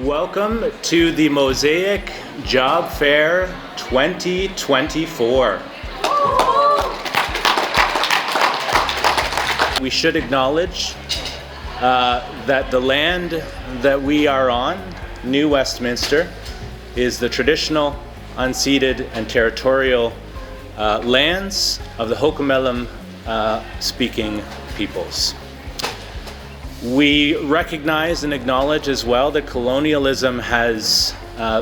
Welcome to the MOSAIC Job Fair 2024. We should acknowledge that the land that we are on, New Westminster, is the traditional, unceded, and territorial lands of the Ho'okamelem speaking peoples. We recognize and acknowledge as well that colonialism has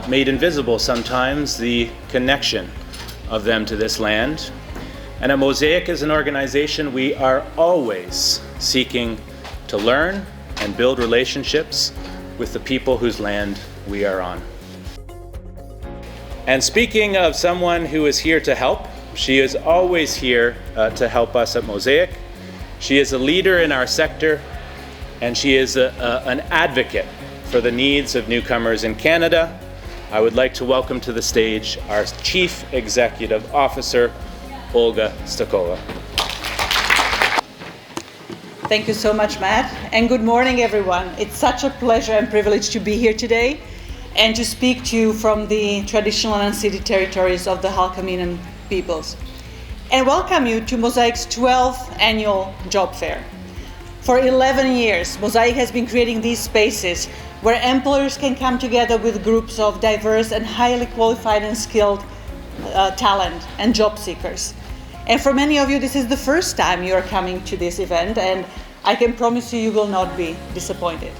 made invisible sometimes the connection of them to this land. And at MOSAIC as an organization, we are always seeking to learn and build relationships with the people whose land we are on. And speaking of someone who is here to help, she is always here to help us at MOSAIC. She is a leader in our sector, and she is an advocate for the needs of newcomers in Canada. I would like to welcome to the stage our Chief Executive Officer, Olga Stachova. Thank you so much, Matt, and good morning, everyone. It's such a pleasure and privilege to be here today and to speak to you from the traditional and unceded territories of the Ho'okamelem peoples, and welcome you to MOSAIC's 12th annual job fair. For 11 years, MOSAIC has been creating these spaces where employers can come together with groups of diverse and highly qualified and skilled talent and job seekers. And for many of you, this is the first time you are coming to this event, and I can promise you, you will not be disappointed.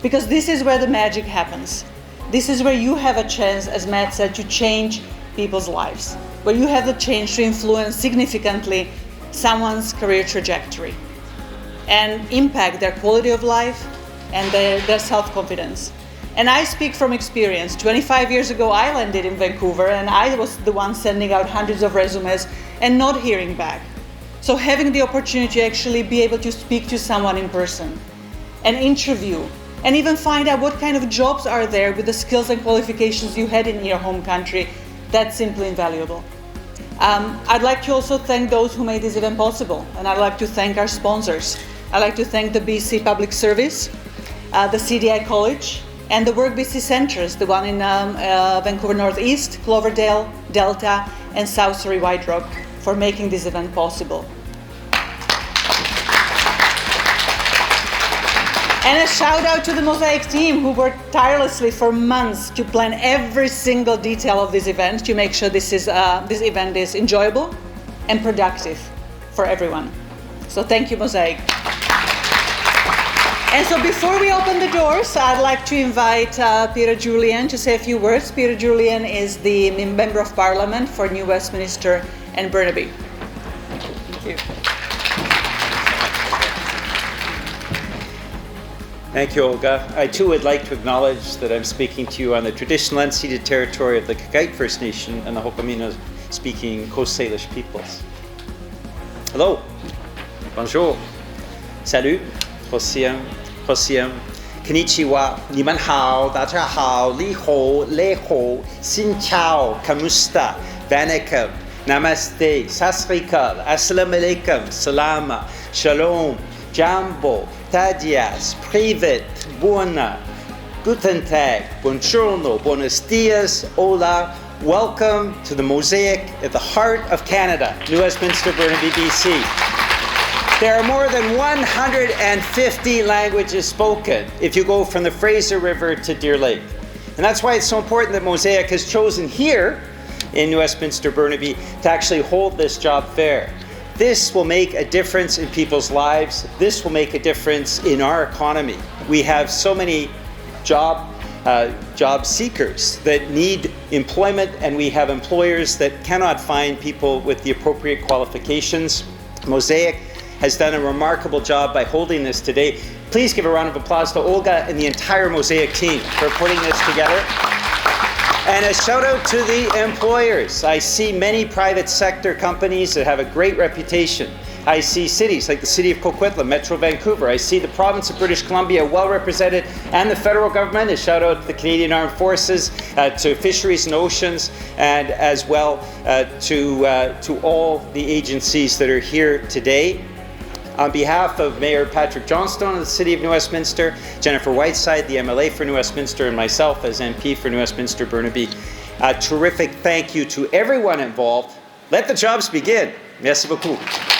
Because this is where the magic happens. This is where you have a chance, as Matt said, to change people's lives, where you have the chance to influence significantly someone's career trajectory and impact their quality of life and their self-confidence. And I speak from experience. 25 years ago, I landed in Vancouver, and I was the one sending out hundreds of resumes and not hearing back. So having the opportunity to actually be able to speak to someone in person and interview and even find out what kind of jobs are there with the skills and qualifications you had in your home country, that's simply invaluable. I'd like to also thank those who made this event possible, and I'd like to thank our sponsors. I'd like to thank the BC Public Service, the CDI College, and the Work BC Centres, the one in Vancouver Northeast, Cloverdale, Delta, and South Surrey White Rock, for making this event possible. And a shout out to the MOSAIC team, who worked tirelessly for months to plan every single detail of this event to make sure this event is enjoyable and productive for everyone. So thank you, MOSAIC. And so before we open the doors, I'd like to invite Peter Julian to say a few words. Peter Julian is the Member of Parliament for New Westminster and Burnaby. Thank you. Thank you, Olga. I too would like to acknowledge that I'm speaking to you on the traditional unceded territory of the Kakite First Nation and the Ho'okamelem speaking Coast Salish peoples. Hello. Bonjour. Salut. Hosiem. Konnichiwa. Ni man hao. Da cha hao. Li ho. Le ho. Xin chao. Kamusta. Vanakkam. Namaste. Sasrikal. Assalamu alaikum. Salama. Shalom. Jambo. Tadias, Privet, Buona, Guten Tag, Buongiorno, Buenos Dias, Hola. Welcome to the MOSAIC at the heart of Canada, New Westminster, Burnaby, BC. There are more than 150 languages spoken if you go from the Fraser River to Deer Lake. And that's why it's so important that MOSAIC has chosen here in New Westminster, Burnaby to actually hold this job fair. This will make a difference in people's lives. This will make a difference in our economy. We have so many job seekers that need employment, and we have employers that cannot find people with the appropriate qualifications. MOSAIC has done a remarkable job by holding this today. Please give a round of applause to Olga and the entire MOSAIC team for putting this together. And a shout out to the employers. I see many private sector companies that have a great reputation. I see cities like the city of Coquitlam, Metro Vancouver. I see the province of British Columbia well represented, and the federal government. A shout out to the Canadian Armed Forces, to Fisheries and Oceans, and as well to all the agencies that are here today. On behalf of Mayor Patrick Johnstone of the City of New Westminster, Jennifer Whiteside, the MLA for New Westminster, and myself as MP for New Westminster Burnaby, a terrific thank you to everyone involved. Let the jobs begin. Merci beaucoup.